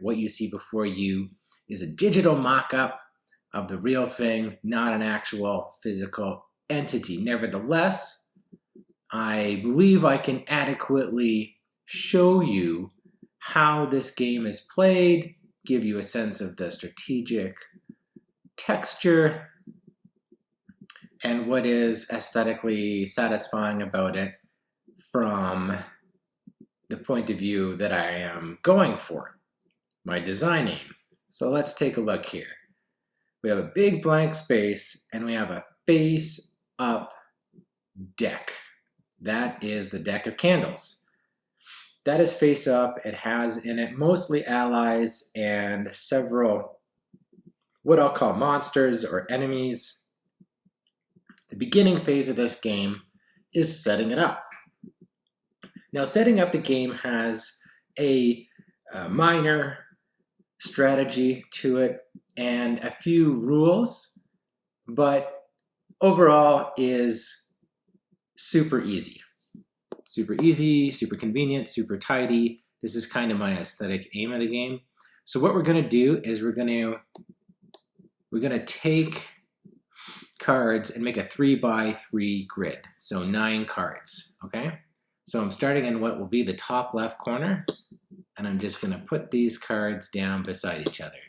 What you see before you is a digital mock-up of the real thing, not an actual physical entity. Nevertheless, I believe I can adequately show you how this game is played, give you a sense of the strategic texture and what is aesthetically satisfying about it from the point of view that I am going for, my design aim. So let's take a look here. We have a big blank space and we have a face up deck. That is the deck of candles. That is face up. It has in it mostly allies and several what I'll call monsters or enemies. The beginning phase of this game is setting it up. Now, setting up the game has a minor strategy to it and a few rules, but overall is super easy. Super easy, super convenient, super tidy. This is kind of my aesthetic aim of the game. So what we're going to do is we're going to take cards and make a 3x3 grid. So 9 cards, okay? So I'm starting in what will be the top left corner, and I'm just going to put these cards down beside each other.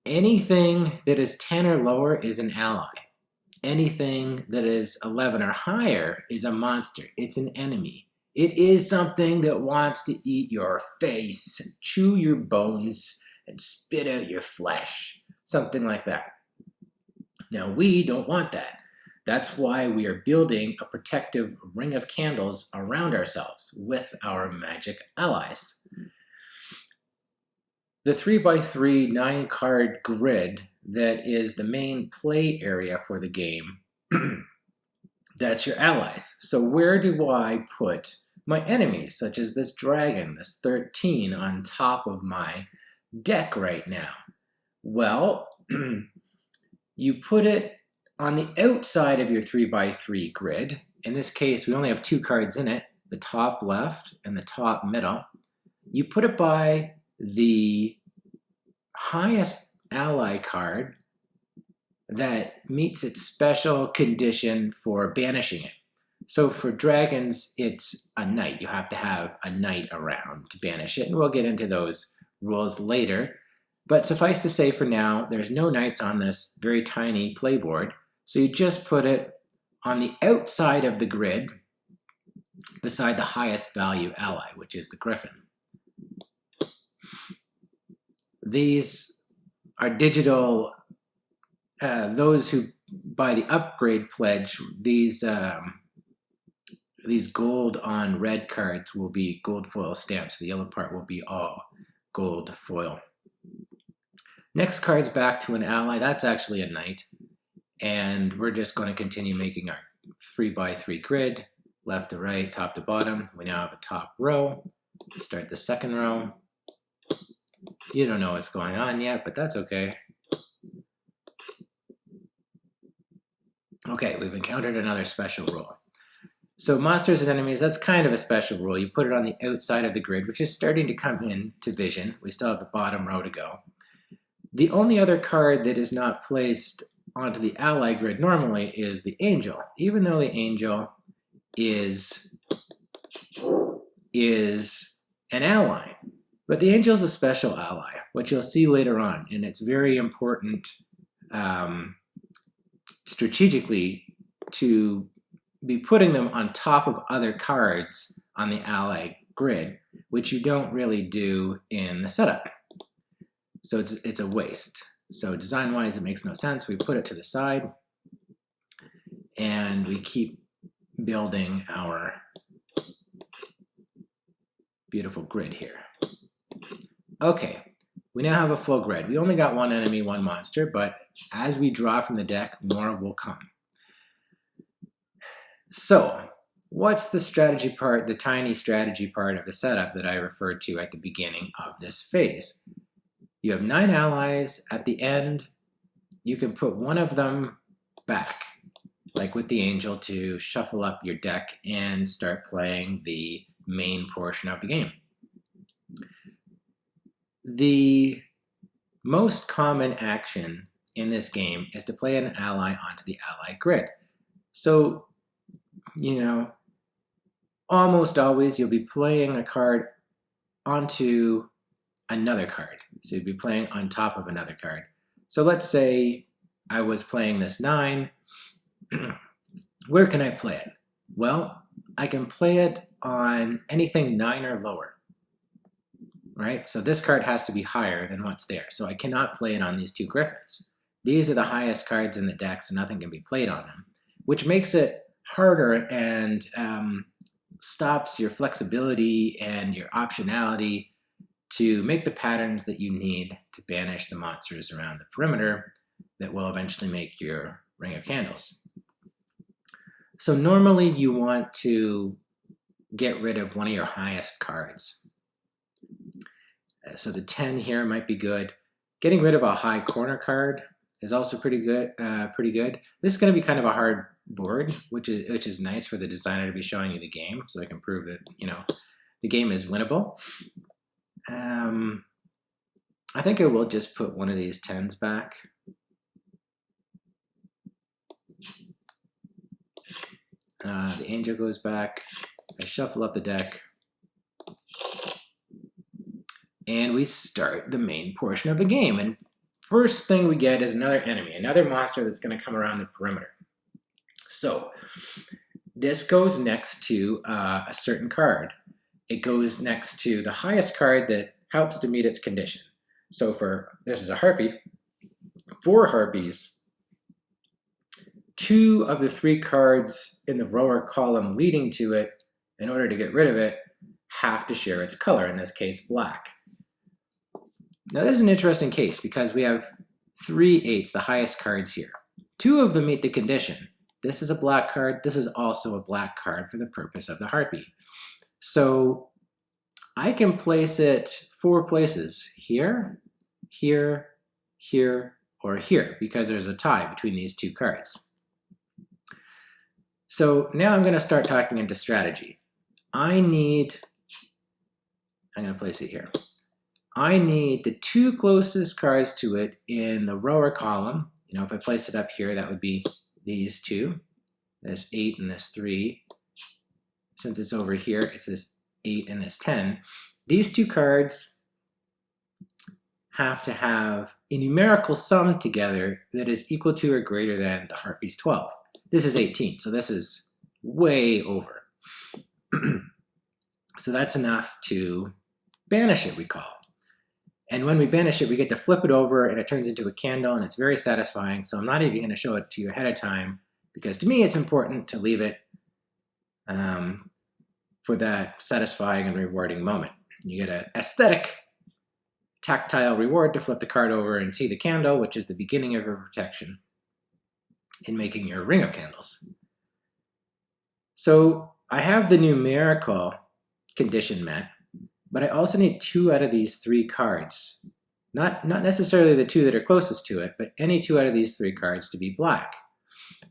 Anything that is 10 or lower is an ally. Anything that is 11 or higher is a monster. It's an enemy. It is something that wants to eat your face, chew your bones, and spit out your flesh. Something like that. Now, we don't want that. That's why we are building a protective ring of candles around ourselves with our magic allies. The 3x3 9-card grid that is the main play area for the game, that's your allies. So where do I put my enemies, such as this dragon, this 13 on top of my deck right now? Well, you put it on the outside of your 3x3 grid. In this case, we only have 2 cards in it, the top left and the top middle. You put it by the highest ally card that meets its special condition for banishing it. So for dragons, it's a knight. You have to have a knight around to banish it, and we'll get into those rules later. But suffice to say for now, there's no knights on this very tiny playboard, so you just put it on the outside of the grid beside the highest value ally, which is the griffin. These are digital, those who buy the upgrade pledge, these gold on red cards will be gold foil stamps. The yellow part will be all gold foil. Next card's back to an ally. That's actually a knight. And we're just going to continue making our 3x3 grid, left to right, top to bottom. We now have a top row. Start the second row. You don't know what's going on yet, but that's okay. Okay, we've encountered another special rule. So monsters and enemies, that's kind of a special rule. You put it on the outside of the grid, which is starting to come into vision. We still have the bottom row to go. The only other card that is not placed onto the ally grid normally is the angel, even though the angel is an ally. But the angel is a special ally, which you'll see later on, and it's very important strategically to be putting them on top of other cards on the ally grid, which you don't really do in the setup. So it's a waste. So design-wise, it makes no sense. We put it to the side, and we keep building our beautiful grid here. Okay, we now have a full grid. We only got one enemy, one monster, but as we draw from the deck, more will come. So, what's the strategy part, the tiny strategy part of the setup that I referred to at the beginning of this phase? You have 9 allies. At the end, you can put one of them back, like with the angel, to shuffle up your deck and start playing the main portion of the game. the most common action in this game is to play an ally onto the ally grid. So, you know, almost always you'll be playing a card onto another card. So you'd be playing on top of another card. So let's say I was playing this 9. Where can I play it? Well, I can play it on anything 9 or lower, right? So this card has to be higher than what's there. So I cannot play it on these 2 griffins. These are the highest cards in the deck, so nothing can be played on them, which makes it harder and stops your flexibility and your optionality to make the patterns that you need to banish the monsters around the perimeter that will eventually make your Ring of Candles. So normally you want to get rid of one of your highest cards. So the 10 here might be good. Getting rid of a high corner card is also pretty good. This is going to be kind of a hard board, which is nice for the designer to be showing you the game, so I can prove that the game is winnable. I think I will just put one of these 10s back. The angel goes back. I shuffle up the deck. And we start the main portion of the game. And first thing we get is another enemy, another monster that's going to come around the perimeter. So this goes next to a certain card. It goes next to the highest card that helps to meet its condition. So this is a harpy. 4 harpies, 2 of the 3 cards in the rower column leading to it, in order to get rid of it, have to share its color, in this case black. Now this is an interesting case because we have 3 8s, the highest cards here. 2 of them meet the condition. This is a black card, this is also a black card for the purpose of the harpy. So I can place it 4 places, here, here, here, or here, because there's a tie between these 2 cards. So now I'm going to start talking into strategy. I'm going to place it here. I need the 2 closest cards to it in the rower column. If I place it up here, that would be these 2, this 8 and this 3. Since it's over here, it's this 8 and this 10. These 2 cards have to have a numerical sum together that is equal to or greater than the harpy's 12. This is 18, so this is way over. So that's enough to banish it, we call. And when we banish it, we get to flip it over and it turns into a candle and it's very satisfying. So I'm not even going to show it to you ahead of time because to me it's important to leave it for that satisfying and rewarding moment. You get an aesthetic tactile reward to flip the card over and see the candle, which is the beginning of your protection in making your Ring of Candles. So I have the numerical condition met, but I also need 2 out of these 3 cards. Not necessarily the 2 that are closest to it, but any 2 out of these 3 cards to be black.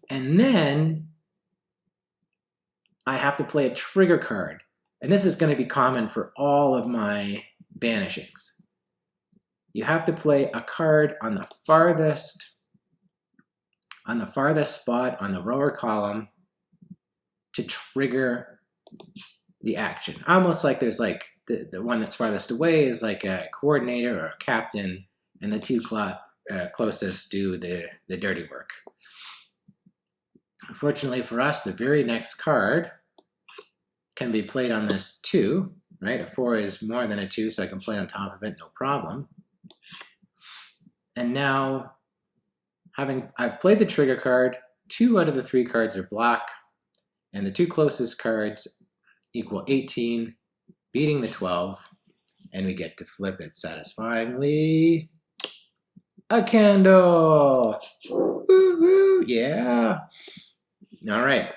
And then I have to play a trigger card. And this is going to be common for all of my banishings. You have to play a card on the farthest spot on the rower column to trigger the action. Almost like there's like the one that's farthest away is like a coordinator or a captain, and the 2 closest do the dirty work. Fortunately for us, the very next card can be played on this 2, right? A 4 is more than a 2, so I can play on top of it, no problem. And now, I've played the trigger card, 2 out of the 3 cards are black, and the 2 closest cards equal 18, beating the 12, and we get to flip it satisfyingly. A candle! Woo-hoo, yeah! All right,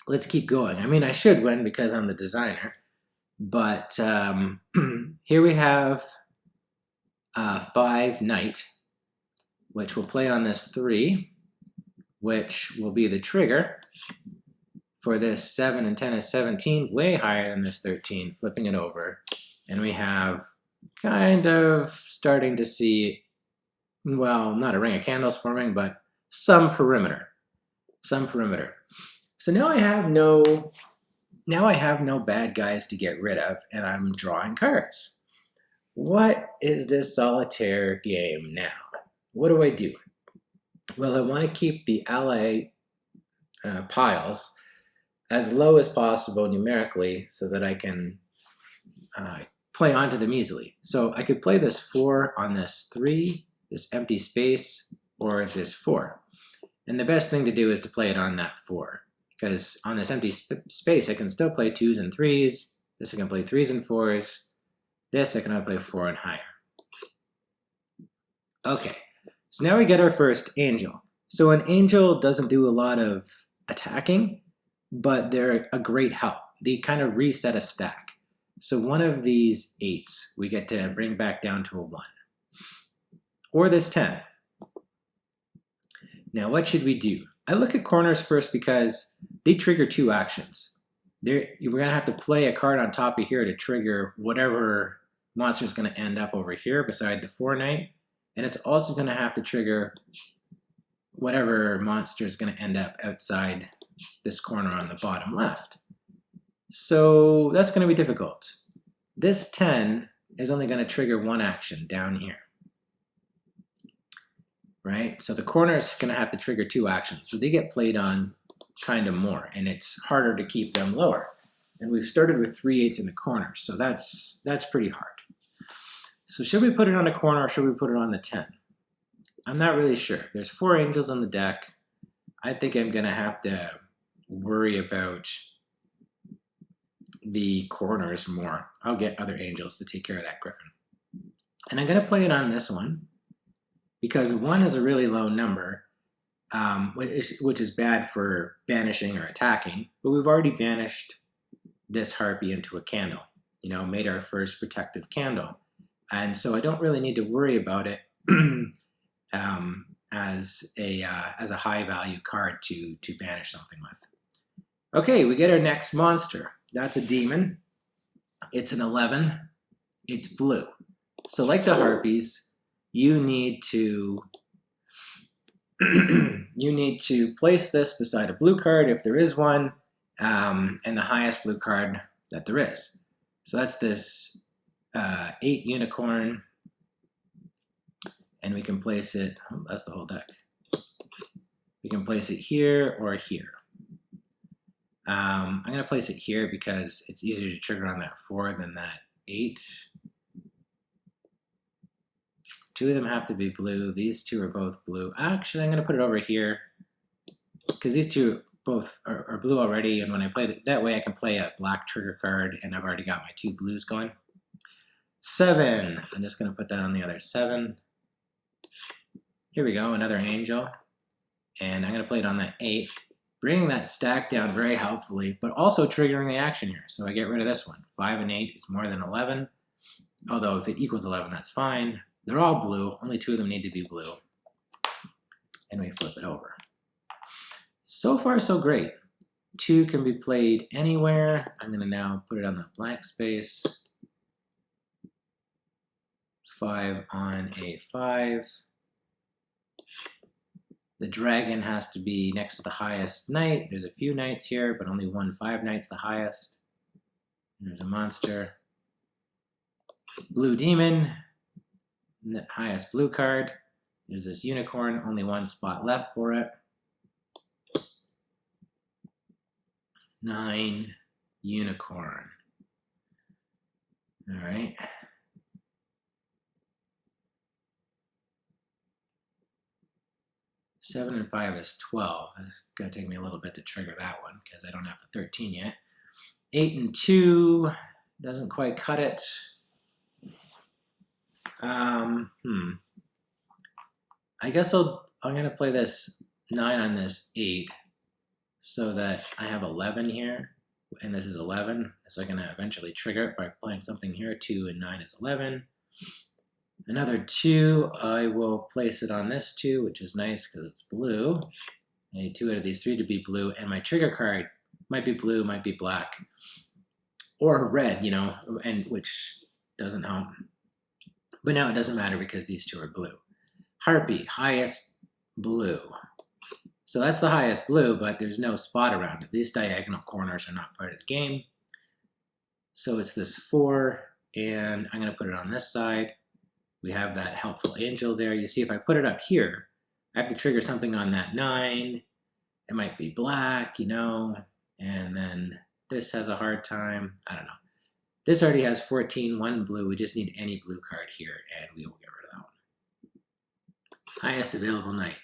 let's keep going. I mean, I should win because I'm the designer, but here we have 5 knight, which will play on this 3, which will be the trigger for this 7 and 10 is 17, way higher than this 13, flipping it over. And we have kind of starting to see, well, not a ring of candles forming, but some perimeter. Some perimeter. So now I have no bad guys to get rid of, and I'm drawing cards. What is this solitaire game now? What do I do? Well, I want to keep the ally piles as low as possible numerically so that I can play onto them easily. So I could play this 4 on this 3, this empty space, or this 4. And the best thing to do is to play it on that 4, because on this empty space I can still play 2s and 3s. This I can play 3s and 4s. This I can only play 4 and higher. Okay, so now we get our first angel. So an angel doesn't do a lot of attacking, but they're a great help. They kind of reset a stack. So one of these 8s we get to bring back down to a 1. Or this 10. Now what should we do? I look at corners first because they trigger 2 actions. We're going to have to play a card on top of here to trigger whatever monster is going to end up over here beside the 4 knight. And it's also going to have to trigger whatever monster is going to end up outside this corner on the bottom left. So that's going to be difficult. This 10 is only going to trigger 1 action down here. Right? So the corner is going to have to trigger 2 actions. So they get played on kind of more, and it's harder to keep them lower. And we've started with 3 8s in the corner, so that's pretty hard. So should we put it on the corner or should we put it on the 10? I'm not really sure. There's 4 angels on the deck. I think I'm going to have to worry about the corners more. I'll get other angels to take care of that griffin. And I'm going to play it on this one because 1 is a really low number, which is bad for banishing or attacking. But we've already banished this harpy into a candle, made our first protective candle. And so I don't really need to worry about it as a high value card to banish something with. Okay, we get our next monster. That's a demon. It's an 11. It's blue. So like the harpies, you need to place this beside a blue card if there is one, and the highest blue card that there is. So that's this 8 unicorn, and we can place it, that's the whole deck. We can place it here or here. I'm going to place it here because it's easier to trigger on that 4 than that 8. 2 of them have to be blue. These 2 are both blue. Actually, I'm going to put it over here because these 2 both are blue already, and when I play that way I can play a black trigger card, and I've already got my 2 blues going. 7. I'm just going to put that on the other 7. Here we go, another angel. And I'm going to play it on that 8, bringing that stack down very helpfully, but also triggering the action here. So I get rid of this one. 5 and 8 is more than 11. Although if it equals 11, that's fine. They're all blue. Only 2 of them need to be blue. And we flip it over. So far, so great. 2 can be played anywhere. I'm going to now put it on the blank space. 5 on a 5. The dragon has to be next to the highest knight. There's a few knights here, but only 1 5 knight's the highest. There's a monster. Blue demon. The highest blue card is this unicorn. Only 1 spot left for it. 9 unicorn. All right. Seven and 5 is 12. It's going to take me a little bit to trigger that one because I don't have the 13 yet. 8 and 2 doesn't quite cut it. I guess I'm going to play this 9 on this 8 so that I have 11 here, and this is 11, so I can eventually trigger it by playing something here. 2 and 9 is 11. Another 2, I will place it on this 2, which is nice because it's blue. I need 2 out of these 3 to be blue, and my trigger card might be blue, might be black, or red, and which doesn't help. But now it doesn't matter because these two are blue. Harpy, highest blue. So that's the highest blue, but there's no spot around it. These diagonal corners are not part of the game. So it's this 4, and I'm going to put it on this side. We have that helpful angel there. You see, if I put it up here, I have to trigger something on that 9. It might be black, you know, and then this has a hard time. I don't know. This already has 14, 1 blue. We just need any blue card here, and we will get rid of that one. Highest available knight.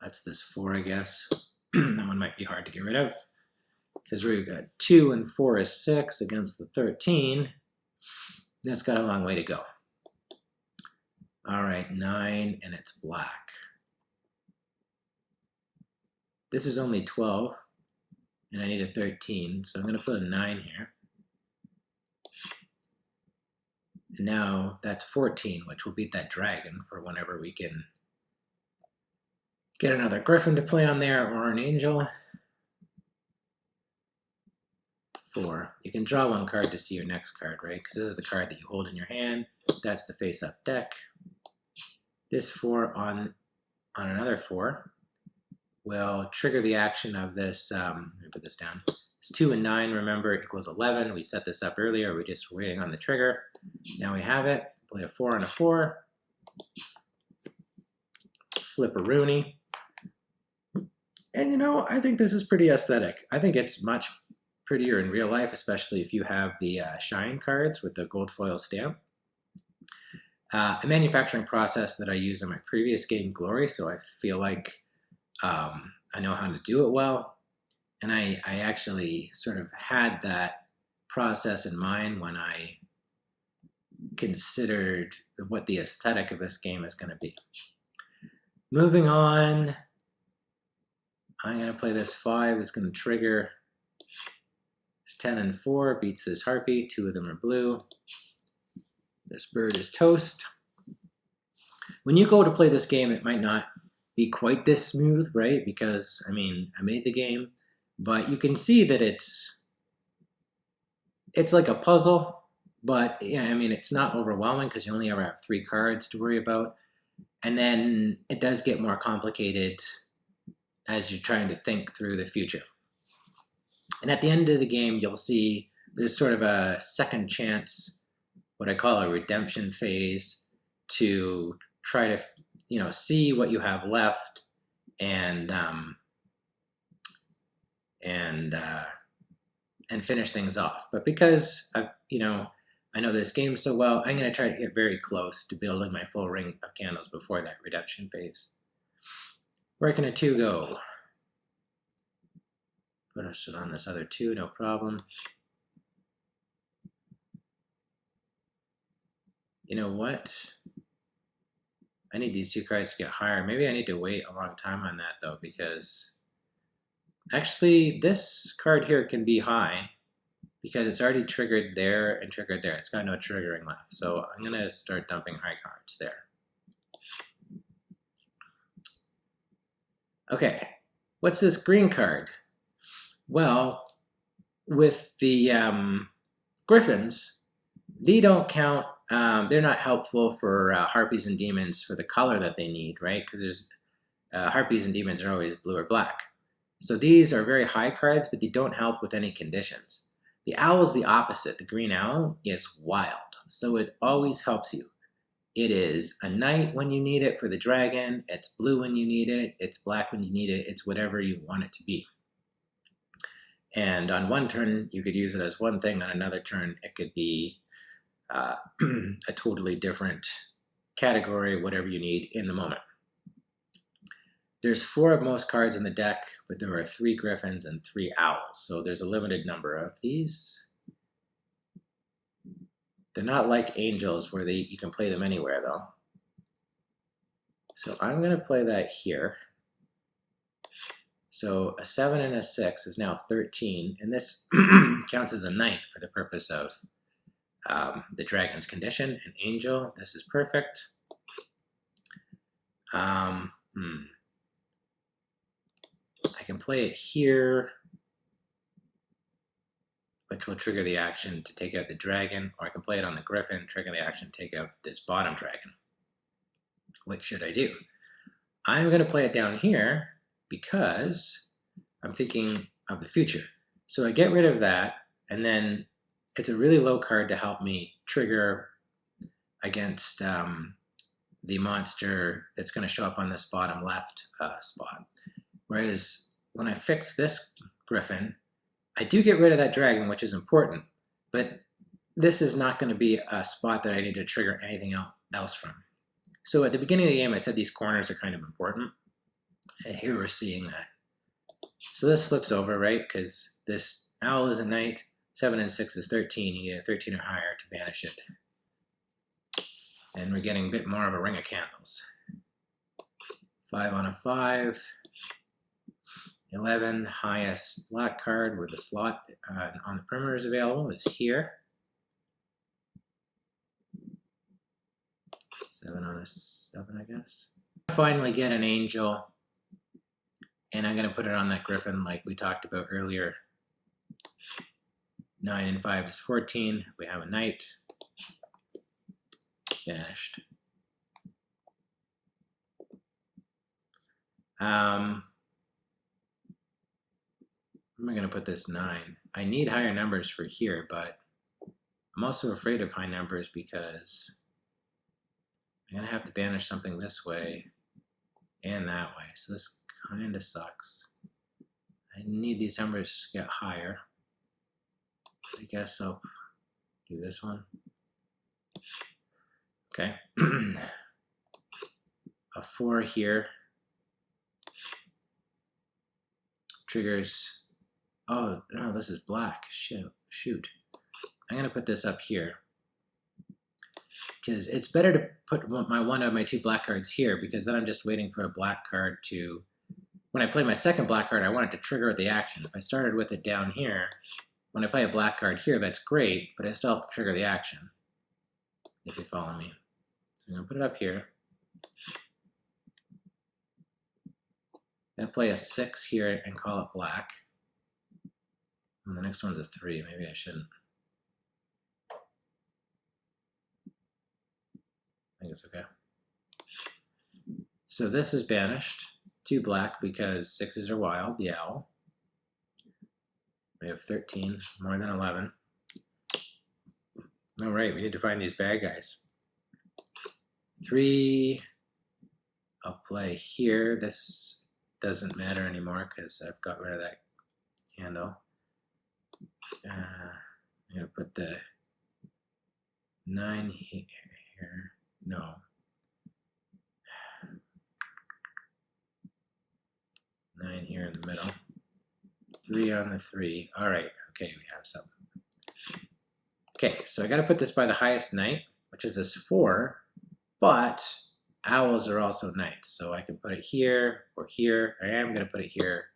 That's this 4, I guess. That one might be hard to get rid of because we've got 2 and 4 is 6 against the 13. That's got a long way to go. All right, 9, and it's black. This is only 12, and I need a 13, so I'm going to put a 9 here. And now that's 14, which will beat that dragon for whenever we can get another griffin to play on there or an angel. 4. You can draw 1 card to see your next card, right? Because this is the card that you hold in your hand. That's the face-up deck. This 4 on another 4 will trigger the action of this. Let me put this down. It's 2 and 9, remember, equals 11. We set this up earlier. We're just waiting on the trigger. Now we have it. Play a 4 and a 4. Flip a Rooney. And, you know, I think this is pretty aesthetic. I think it's much prettier in real life, especially if you have the shine cards with the gold foil stamp. A manufacturing process that I used in my previous game, Glory, so I feel like I know how to do it well. And I actually sort of had that process in mind when I considered what the aesthetic of this game is going to be. Moving on, I'm going to play this 5. It's going to trigger. It's 10 and 4, beats this harpy. 2 of them are blue. This bird is toast. When you go to play this game, it might not be quite this smooth, right? Because, I mean, I made the game, but you can see that it's like a puzzle, but yeah, I mean, it's not overwhelming because you only ever have 3 cards to worry about. And then it does get more complicated as you're trying to think through the future. And at the end of the game, you'll see there's sort of a second chance, what I call a redemption phase, to try to, you know, see what you have left and finish things off. But because I know this game so well, I'm going to try to get very close to building my full ring of candles before that redemption phase. Where can a 2 go? Put it on this other 2, no problem. You know what? I need these 2 cards to get higher. Maybe I need to wait a long time on that, though, because actually this card here can be high because it's already triggered there and triggered there. It's got no triggering left. So I'm going to start dumping high cards there. Okay, what's this green card? Well, with the griffins, they don't count. They're not helpful for harpies and demons for the color that they need, right? Because there's harpies and demons are always blue or black. So these are very high cards, but they don't help with any conditions. The owl is the opposite. The green owl is wild, so it always helps you. It is a knight when you need it for the dragon. It's blue when you need it. It's black when you need it. It's whatever you want it to be. And on one turn, you could use it as one thing. On another turn, it could be a totally different category, whatever you need in the moment. There's 4 of most cards in the deck, but there are 3 griffins and 3 owls. So there's a limited number of these. They're not like angels where you can play them anywhere, though. So I'm going to play that here. So a 7 and a 6 is now 13, and this counts as a knight for the purpose of the dragon's condition. An angel, this is perfect. I can play it here. which will trigger the action to take out the dragon, or I can play it on the griffin, trigger the action to take out this bottom dragon. What should I do? I'm going to play it down here because I'm thinking of the future. So I get rid of that, and then it's a really low card to help me trigger against the monster that's going to show up on this bottom left spot. Whereas when I fix this griffin, I do get rid of that dragon, which is important, but this is not going to be a spot that I need to trigger anything else from. So at the beginning of the game, I said these corners are kind of important, and here we're seeing that. So this flips over, right? Because this owl is a knight, 7 and 6 is 13. You need a 13 or higher to banish it. And we're getting a bit more of a ring of candles. 5 on a 5. 11, highest black card where the slot on the perimeter is available is here. 7 on a 7, I guess. Finally get an angel, and I'm going to put it on that griffin like we talked about earlier. 9 and 5 is 14. We have a knight. Banished. Where am I going to put this 9? I need higher numbers for here, but I'm also afraid of high numbers because I'm going to have to banish something this way and that way. So this kind of sucks. I need these numbers to get higher. I guess I'll do this one. Okay. A 4 here. Triggers. Oh, no, this is black. Shoot. I'm going to put this up here. Because it's better to put one of my 2 black cards here, because then I'm just waiting for a black card to... When I play my second black card, I want it to trigger the action. If I started with it down here, when I play a black card here, that's great, but I still have to trigger the action. If you follow me. So I'm going to put it up here. I'm going to play a 6 here and call it black. And the next one's a 3. Maybe I shouldn't. I think it's okay. So this is banished. 2 black because 6s are wild, the owl. We have 13, more than 11. All right, we need to find these bad guys. 3, I'll play here. This doesn't matter anymore because I've got rid of that candle. I'm going to put the 9 here. No. 9 here in the middle. 3 on the 3. All right. Okay, we have some. Okay, so I got to put this by the highest knight, which is this 4, but owls are also knights, so I can put it here or here. I am going to put it here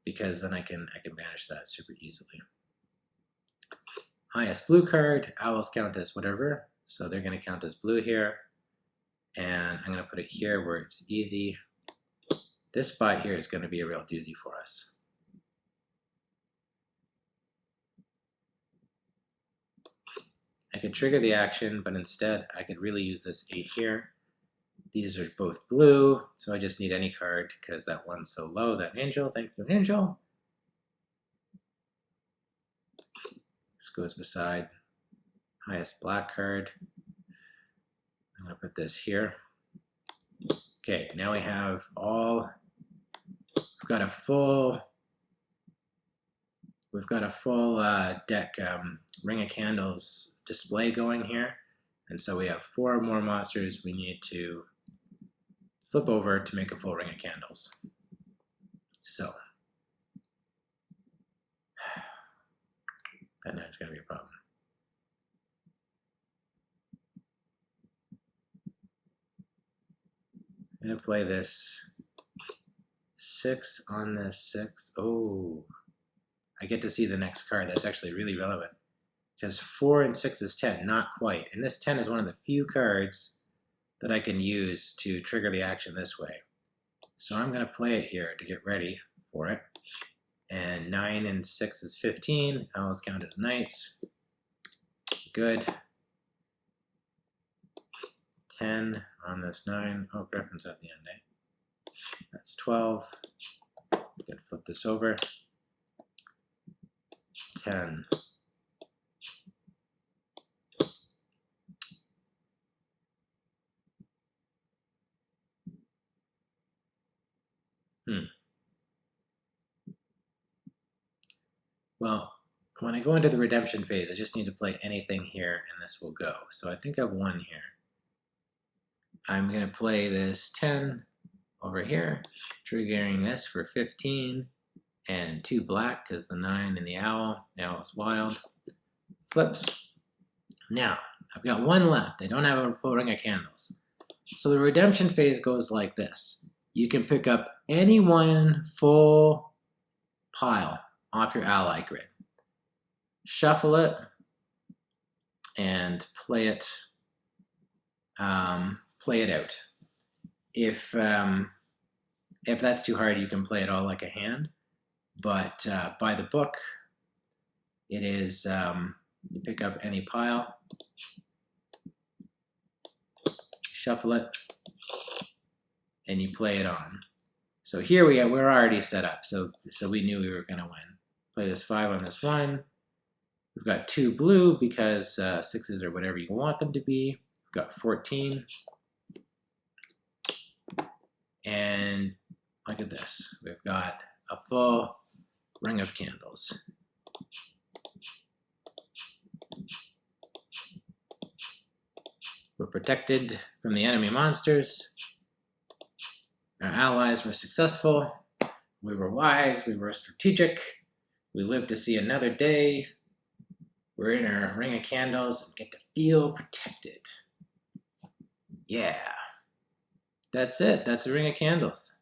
because then I can banish that super easily. Highest blue card, owls count as whatever, so they're going to count as blue here, and I'm going to put it here where it's easy. This spot here is going to be a real doozy for us. I could trigger the action, but instead I could really use this 8 here. These are both blue, so I just need any card because that one's so low. That angel, thank you, angel. This goes beside highest black card. I'm going to put this here. Okay, now we have we've got a full deck Ring of Candles display going here. And so we have 4 more monsters we need to flip over to make a full Ring of Candles. So that night's going to be a problem. I'm going to play this 6 on this 6. Oh, I get to see the next card. That's actually really relevant. Because 4 and 6 is 10, not quite. And this 10 is one of the few cards that I can use to trigger the action this way. So I'm going to play it here to get ready for it. And 9 and 6 is 15. Owls count as knights. Good. 10 on this 9. Oh, griffin's at the end, eh? That's 12. I'm going to flip this over. 10. Well, when I go into the redemption phase, I just need to play anything here, and this will go. So I think I've won here. I'm going to play this 10 over here, triggering this for 15, and 2 black, because the 9 and the owl is wild. Flips. Now, I've got 1 left. I don't have a full ring of candles. So the redemption phase goes like this. You can pick up any one full pile off your ally grid. Shuffle it and play it out. If that's too hard, you can play it all like a hand. But by the book, it is you pick up any pile, shuffle it, and you play it on. So here we're already set up. So we knew we were going to win. Play this 5 on this 1. We've got 2 blue because 6s are whatever you want them to be. We've got 14. And look at this. We've got a full ring of candles. We're protected from the enemy monsters. Our allies were successful. We were wise. We were strategic. We lived to see another day. We're in our ring of candles and get to feel protected. Yeah. That's it. That's a ring of candles.